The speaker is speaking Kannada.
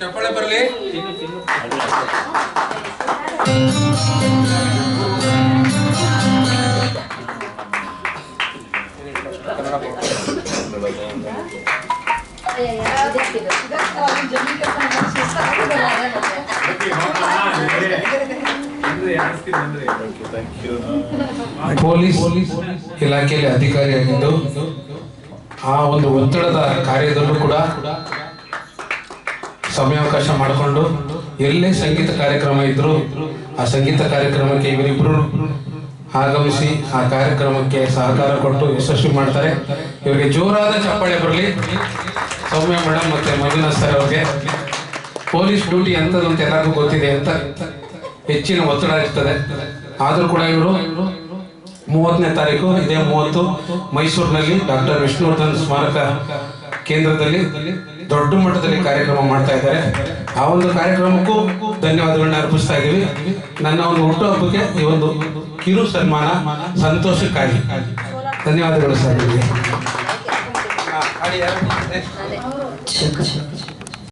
ಚಪ್ಪಾಳೆ ಬರಲಿ. ಪೊಲೀಸ್ ಇಲಾಖೆಯಲ್ಲಿ ಅಧಿಕಾರಿಯಾಗಿದ್ದು ಆ ಒಂದು ಒತ್ತಡದ ಕಾರ್ಯದಲ್ಲೂ ಕೂಡ ಸಮಯಾವಕಾಶ ಮಾಡಿಕೊಂಡು ಎಲ್ಲೇ ಸಂಗೀತ ಕಾರ್ಯಕ್ರಮ ಇದ್ರು ಆ ಸಂಗೀತ ಕಾರ್ಯಕ್ರಮಕ್ಕೆ ಇವರಿಬ್ಬರು ಆಗಮಿಸಿ ಆ ಕಾರ್ಯಕ್ರಮಕ್ಕೆ ಸಹಕಾರ ಕೊಟ್ಟು ಯಶಸ್ವಿ ಮಾಡ್ತಾರೆ. ಇವರಿಗೆ ಜೋರಾದ ಚಪ್ಪಾಳೆ ಬರಲಿ. ಸೌಮ್ಯ ಮೇಡಮ್ ಮತ್ತೆ ಮಂಜುನಾಥ್ ಸರ್ ಅವ್ರಿಗೆ ಪೊಲೀಸ್ ಡ್ಯೂಟಿ ಅಂತದ್ದು ಅಂತ ಎಲ್ಲರಿಗೂ ಗೊತ್ತಿದೆ ಅಂತ ಹೆಚ್ಚಿನ ಒತ್ತಡ ಇರ್ತದೆ. ಆದರೂ ಕೂಡ ಇವರು 30ನೇ ತಾರೀಕು ಇದೇ 30 ಮೈಸೂರಿನಲ್ಲಿ ಡಾಕ್ಟರ್ ವಿಷ್ಣುವರ್ಧನ್ ಸ್ಮಾರಕ ಕೇಂದ್ರದಲ್ಲಿ ದೊಡ್ಡ ಮಟ್ಟದಲ್ಲಿ ಕಾರ್ಯಕ್ರಮ ಮಾಡ್ತಾ ಇದ್ದಾರೆ. ಆ ಒಂದು ಕಾರ್ಯಕ್ರಮಕ್ಕೂ ಧನ್ಯವಾದಗಳನ್ನ ಅರ್ಪಿಸ್ತಾ ಇದ್ದೀವಿ. ನನ್ನ ಒಂದು ಹುಟ್ಟುಹಬ್ಬಕ್ಕೆ ಈ ಒಂದು ಕಿರು ಸನ್ಮಾನ ಸಂತೋಷಕ್ಕಾಗಿ ಧನ್ಯವಾದಗಳು ಸರ್.